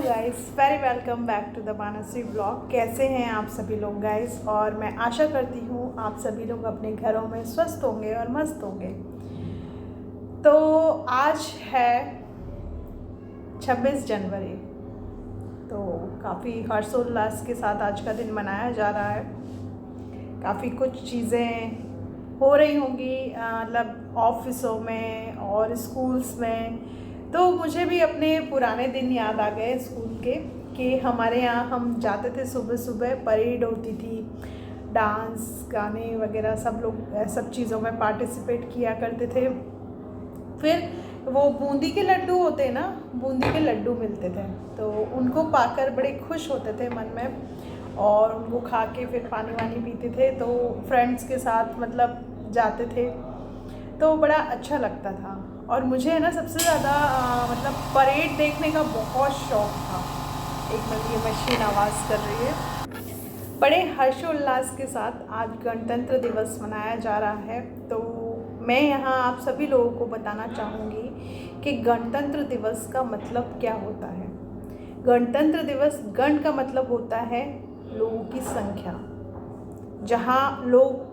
Guys, very welcome back to the Mansi blog. कैसे हैं आप सभी लोग गाइस? और मैं आशा करती हूँ आप सभी लोग अपने घरों में स्वस्थ होंगे और मस्त होंगे। तो आज है 26 जनवरी, तो काफ़ी हर्षोल्लास के साथ आज का दिन मनाया जा रहा है। काफ़ी कुछ चीज़ें हो रही होंगी मतलब ऑफिसों में और स्कूल्स में। तो मुझे भी अपने पुराने दिन याद आ गए स्कूल के, कि हमारे यहाँ हम जाते थे, सुबह सुबह परेड होती थी, डांस गाने वगैरह सब लोग सब चीज़ों में पार्टिसिपेट किया करते थे। फिर वो बूंदी के लड्डू होते हैं ना, बूंदी के लड्डू मिलते थे, तो उनको पाकर बड़े खुश होते थे मन में, और उनको खा के फिर पानी वानी पीते थे। तो फ्रेंड्स के साथ मतलब जाते थे, तो बड़ा अच्छा लगता था। और मुझे है ना सबसे ज़्यादा मतलब परेड देखने का बहुत शौक़ था। एक मिनट, ये मशीन आवाज़ कर रही है। बड़े हर्षोल्लास के साथ आज गणतंत्र दिवस मनाया जा रहा है। तो मैं यहाँ आप सभी लोगों को बताना चाहूँगी कि गणतंत्र दिवस का मतलब क्या होता है। गणतंत्र दिवस, गण का मतलब होता है लोगों की संख्या, जहाँ लोग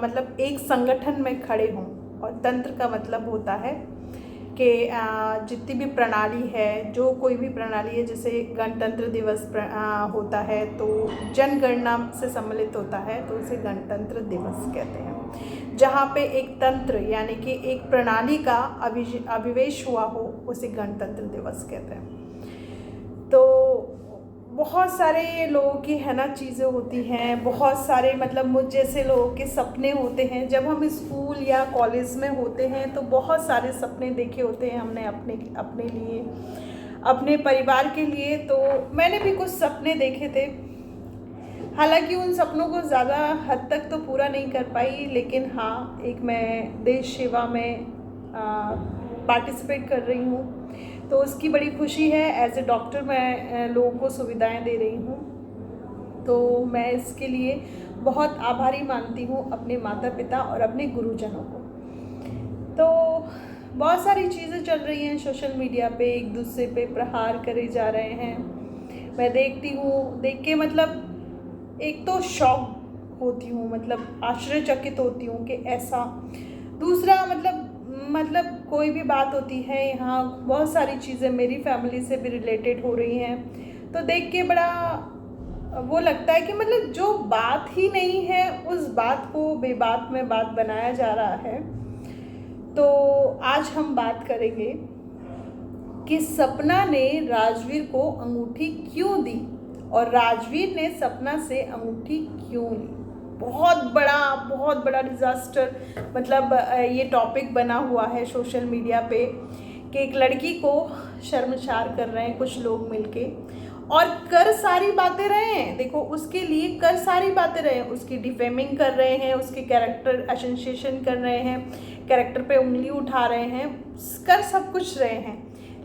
मतलब एक संगठन में खड़े हों, और तंत्र का मतलब होता है कि जितनी भी प्रणाली है, जो कोई भी प्रणाली है, जैसे गणतंत्र दिवस होता है तो जनगणना से सम्मिलित होता है, तो उसे गणतंत्र दिवस कहते हैं। जहाँ पे एक तंत्र यानी कि एक प्रणाली का अभिवेश हुआ हो, उसे गणतंत्र दिवस कहते हैं। तो बहुत सारे लोगों की है ना चीज़ें होती हैं, बहुत सारे मतलब मुझ जैसे लोगों के सपने होते हैं। जब हम स्कूल या कॉलेज में होते हैं तो बहुत सारे सपने देखे होते हैं हमने अपने लिए, अपने परिवार के लिए। तो मैंने भी कुछ सपने देखे थे, हालांकि उन सपनों को ज़्यादा हद तक तो पूरा नहीं कर पाई, लेकिन हाँ, एक मैं देश सेवा में पार्टिसिपेट कर रही हूँ, तो उसकी बड़ी खुशी है। एज ए डॉक्टर मैं लोगों को सुविधाएं दे रही हूँ, तो मैं इसके लिए बहुत आभारी मानती हूँ अपने माता पिता और अपने गुरुजनों को। तो बहुत सारी चीज़ें चल रही हैं सोशल मीडिया पे, एक दूसरे पे प्रहार करे जा रहे हैं। मैं देखती हूँ, देख के मतलब एक तो शॉक होती हूँ, मतलब आश्चर्यचकित होती हूँ कि ऐसा। दूसरा मतलब कोई भी बात होती है, यहाँ बहुत सारी चीज़ें मेरी फैमिली से भी रिलेटेड हो रही हैं, तो देख के बड़ा वो लगता है कि मतलब जो बात ही नहीं है उस बात को बेबात में बात बनाया जा रहा है। तो आज हम बात करेंगे कि सपना ने राजवीर को अंगूठी क्यों दी, और राजवीर ने सपना से अंगूठी क्यों ली। बहुत बड़ा डिज़ास्टर मतलब ये टॉपिक बना हुआ है सोशल मीडिया पे, कि एक लड़की को शर्मसार कर रहे हैं कुछ लोग मिलके, और कर सारी बातें रहे हैं। देखो, उसके लिए कर सारी बातें रहे हैं, उसकी डिफेमिंग कर रहे हैं, उसके कैरेक्टर एसेंशिएशन कर रहे हैं, कैरेक्टर पे उंगली उठा रहे हैं, कर सब कुछ रहे हैं,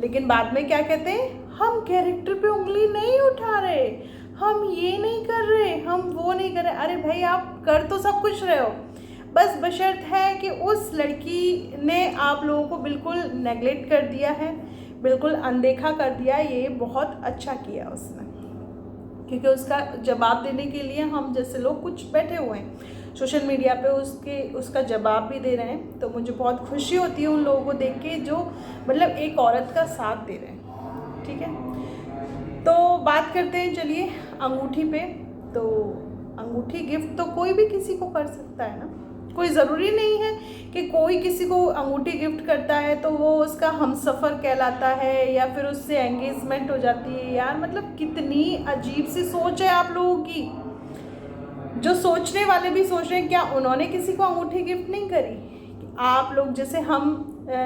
लेकिन बाद में क्या कहते हैं, हम कैरेक्टर पे उंगली नहीं उठा रहे, हम ये नहीं कर रहे, हम वो नहीं कर रहे। अरे भाई, आप कर तो सब कुछ रहे हो, बस बशर्त है कि उस लड़की ने आप लोगों को बिल्कुल नेगलेक्ट कर दिया है, बिल्कुल अनदेखा कर दिया। ये बहुत अच्छा किया उसने, क्योंकि उसका जवाब देने के लिए हम जैसे लोग कुछ बैठे हुए हैं सोशल मीडिया पे, उसका जवाब भी दे रहे हैं। तो मुझे बहुत खुशी होती है उन लोगों को देख के जो मतलब एक औरत का साथ दे रहे हैं। ठीक है, तो बात करते हैं चलिए अंगूठी पे। तो अंगूठी गिफ्ट तो कोई भी किसी को कर सकता है ना, कोई ज़रूरी नहीं है कि कोई किसी को अंगूठी गिफ्ट करता है तो वो उसका हमसफ़र कहलाता है, या फिर उससे एंगेजमेंट हो जाती है। यार मतलब कितनी अजीब सी सोच है आप लोगों की। जो सोचने वाले भी सोच रहे हैं, क्या उन्होंने किसी को अंगूठी गिफ्ट नहीं करी? आप लोग जैसे हम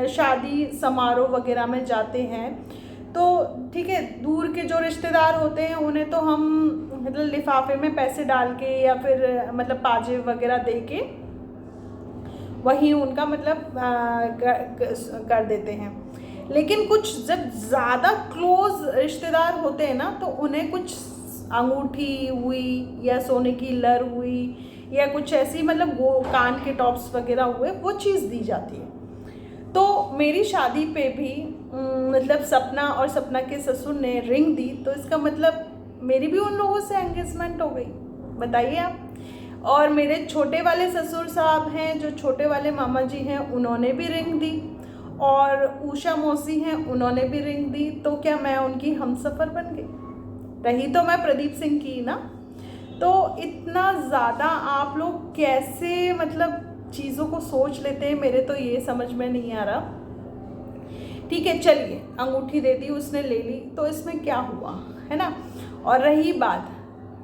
शादी समारोह वगैरह में जाते हैं, तो ठीक है, दूर के जो रिश्तेदार होते हैं उन्हें तो हम मतलब लिफाफे में पैसे डाल के या फिर मतलब पाजे वगैरह दे के वहीं उनका मतलब कर देते हैं। लेकिन कुछ जब ज़्यादा क्लोज रिश्तेदार होते हैं ना, तो उन्हें कुछ अंगूठी हुई या सोने की लर हुई या कुछ ऐसी मतलब वो कान के टॉप्स वगैरह हुए, वो चीज़ दी जाती है। तो मेरी शादी पे भी मतलब सपना और सपना के ससुर ने रिंग दी, तो इसका मतलब मेरी भी उन लोगों से एंगेजमेंट हो गई, बताइए आप। और मेरे छोटे वाले ससुर साहब हैं, जो छोटे वाले मामा जी हैं, उन्होंने भी रिंग दी, और उषा मौसी हैं, उन्होंने भी रिंग दी। तो क्या मैं उनकी हमसफ़र बन गई? रही तो मैं प्रदीप सिंह की ना। तो इतना ज़्यादा आप लोग कैसे मतलब चीज़ों को सोच लेते हैं, मेरे तो ये समझ में नहीं आ रहा। ठीक है, चलिए, अंगूठी दे दी उसने, ले ली, तो इसमें क्या हुआ, है ना। और रही बात,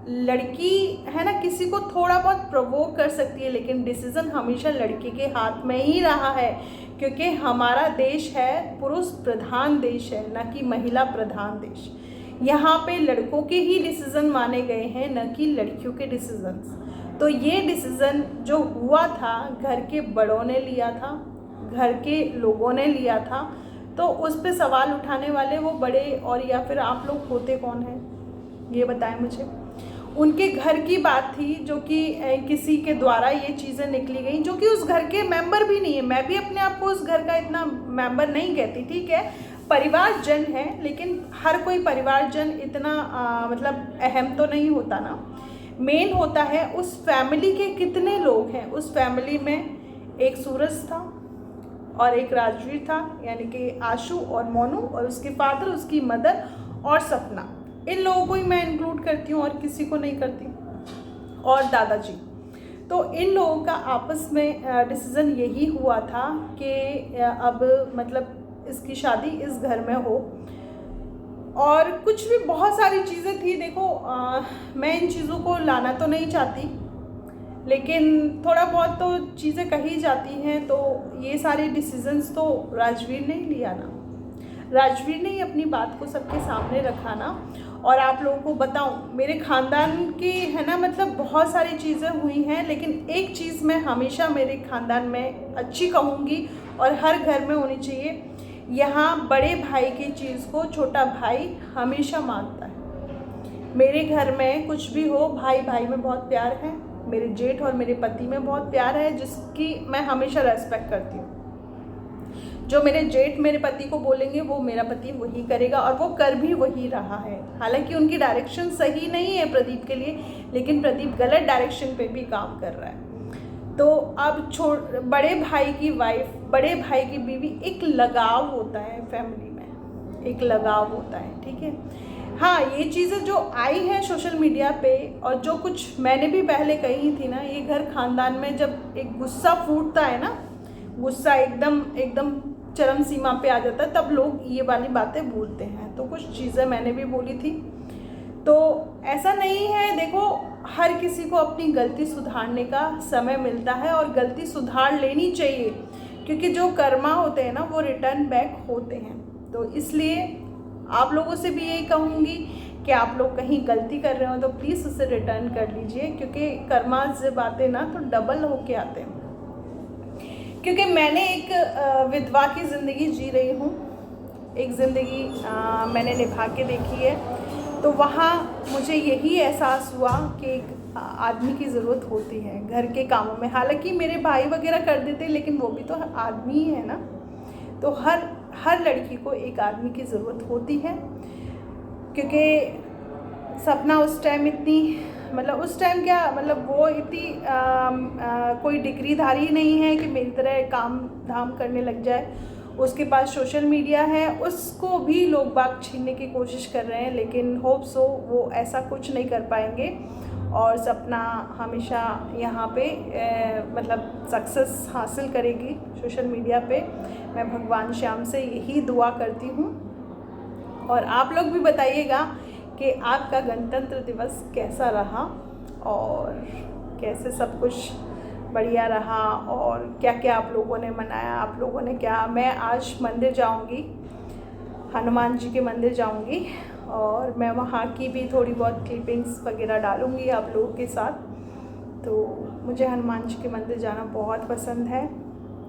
लड़की है ना, किसी को थोड़ा बहुत प्रोवोक कर सकती है, लेकिन डिसीज़न हमेशा लड़की के हाथ में ही रहा है, क्योंकि हमारा देश है पुरुष प्रधान देश है, ना कि महिला प्रधान देश। यहाँ पे लड़कों के ही डिसीज़न माने गए हैं, न कि लड़कियों के डिसीज़न्स। तो ये डिसीज़न जो हुआ था, घर के बड़ों ने लिया था, घर के लोगों ने लिया था, तो उस पर सवाल उठाने वाले वो बड़े और या फिर आप लोग होते कौन हैं, ये बताएं मुझे। उनके घर की बात थी, जो कि किसी के द्वारा ये चीज़ें निकली गई, जो कि उस घर के मेंबर भी नहीं है। मैं भी अपने आप को उस घर का इतना मेंबर नहीं कहती, ठीक है, परिवारजन है, लेकिन हर कोई परिवारजन इतना मतलब अहम तो नहीं होता ना। मेन होता है उस फैमिली के कितने लोग हैं। उस फैमिली में एक सूरज था और एक राजवीर था, यानी कि आशु और मोनू, और उसके फादर, उसकी मदर और सपना। इन लोगों को ही मैं इंक्लूड करती हूँ और किसी को नहीं करती, और दादाजी। तो इन लोगों का आपस में डिसीज़न यही हुआ था कि अब मतलब इसकी शादी इस घर में हो, और कुछ भी बहुत सारी चीज़ें थी। देखो मैं इन चीज़ों को लाना तो नहीं चाहती, लेकिन थोड़ा बहुत तो चीज़ें कही जाती हैं। तो ये सारे डिसीजंस तो राजवीर ने ही लिया ना, राजवीर ने ही अपनी बात को सबके सामने रखा ना। और आप लोगों को बताऊं, मेरे ख़ानदान की है ना, मतलब बहुत सारी चीज़ें हुई हैं, लेकिन एक चीज़ मैं हमेशा मेरे ख़ानदान में अच्छी कहूँगी और हर घर में होनी चाहिए, यहाँ बड़े भाई की चीज़ को छोटा भाई हमेशा मानता है। मेरे घर में कुछ भी हो, भाई भाई में बहुत प्यार है, मेरे जेठ और मेरे पति में बहुत प्यार है, जिसकी मैं हमेशा रेस्पेक्ट करती हूँ। जो मेरे जेठ मेरे पति को बोलेंगे वो मेरा पति वही करेगा, और वो कर भी वही रहा है। हालांकि उनकी डायरेक्शन सही नहीं है प्रदीप के लिए, लेकिन प्रदीप गलत डायरेक्शन पे भी काम कर रहा है। तो अब बड़े भाई की वाइफ, बड़े भाई की बीवी, एक लगाव होता है फैमिली में, एक लगाव होता है, ठीक है। हाँ, ये चीज़ें जो आई हैं सोशल मीडिया पे, और जो कुछ मैंने भी पहले कही थी ना, ये घर खानदान में जब एक गुस्सा फूटता है ना, गुस्सा एकदम चरम सीमा पे आ जाता है, तब लोग ये वाली बातें बोलते हैं। तो कुछ चीज़ें मैंने भी बोली थी। तो ऐसा नहीं है, देखो हर किसी को अपनी गलती सुधारने का समय मिलता है, और गलती सुधार लेनी चाहिए, क्योंकि जो कर्मा होते हैं ना, वो रिटर्न बैक होते हैं। तो इसलिए आप लोगों से भी यही कहूँगी कि आप लोग कहीं गलती कर रहे हो तो प्लीज़ उसे रिटर्न कर लीजिए, क्योंकि कर्मा से बातें ना तो डबल होके आते हैं। क्योंकि मैंने एक विधवा की ज़िंदगी जी रही हूँ, एक ज़िंदगी मैंने निभा के देखी है। तो वहाँ मुझे यही एहसास हुआ कि एक आदमी की ज़रूरत होती है घर के कामों में। हालांकि मेरे भाई वगैरह कर देते, लेकिन वो भी तो आदमी ही है ना। तो हर लड़की को एक आदमी की ज़रूरत होती है, क्योंकि सपना उस टाइम इतनी, मतलब उस टाइम क्या, मतलब वो इतनी कोई डिग्रीधारी नहीं है कि मेरी तरह काम धाम करने लग जाए। उसके पास सोशल मीडिया है, उसको भी लोग बाग छीनने की कोशिश कर रहे हैं, लेकिन होप सो वो ऐसा कुछ नहीं कर पाएंगे, और सपना हमेशा यहाँ पे मतलब सक्सेस हासिल करेगी सोशल मीडिया पे। मैं भगवान श्याम से यही दुआ करती हूँ। और आप लोग भी बताइएगा कि आपका गणतंत्र दिवस कैसा रहा, और कैसे सब कुछ बढ़िया रहा, और क्या क्या आप लोगों ने मनाया, आप लोगों ने क्या। मैं आज मंदिर जाऊंगी, हनुमान जी के मंदिर जाऊंगी, और मैं वहाँ की भी थोड़ी बहुत क्लिपिंग्स वगैरह डालूंगी आप लोगों के साथ। तो मुझे हनुमान जी के मंदिर जाना बहुत पसंद है।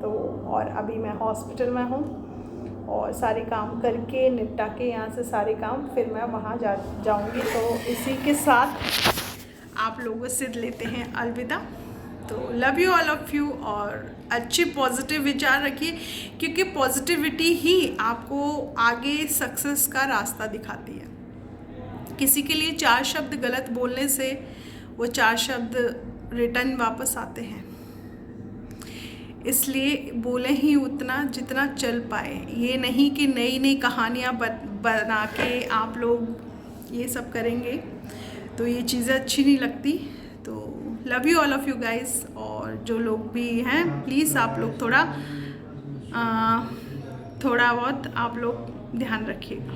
तो और अभी मैं हॉस्पिटल में हूँ, और सारे काम करके निपटा के यहाँ से सारे काम, फिर मैं वहाँ जाऊँगी। तो इसी के साथ आप लोगों से लेते हैं अलविदा। तो love you all of you, और अच्छे पॉजिटिव विचार रखिए, क्योंकि पॉजिटिविटी ही आपको आगे सक्सेस का रास्ता दिखाती है। किसी के लिए 4 शब्द गलत बोलने से वो 4 शब्द रिटर्न वापस आते हैं, इसलिए बोले ही उतना जितना चल पाए। ये नहीं कि नई नई कहानियाँ बना के आप लोग ये सब करेंगे, तो ये चीज़ें अच्छी नहीं लगती। तो love you all of you guys, और जो लोग भी हैं प्लीज़ आप लोग थोड़ा बहुत आप लोग ध्यान रखिएगा।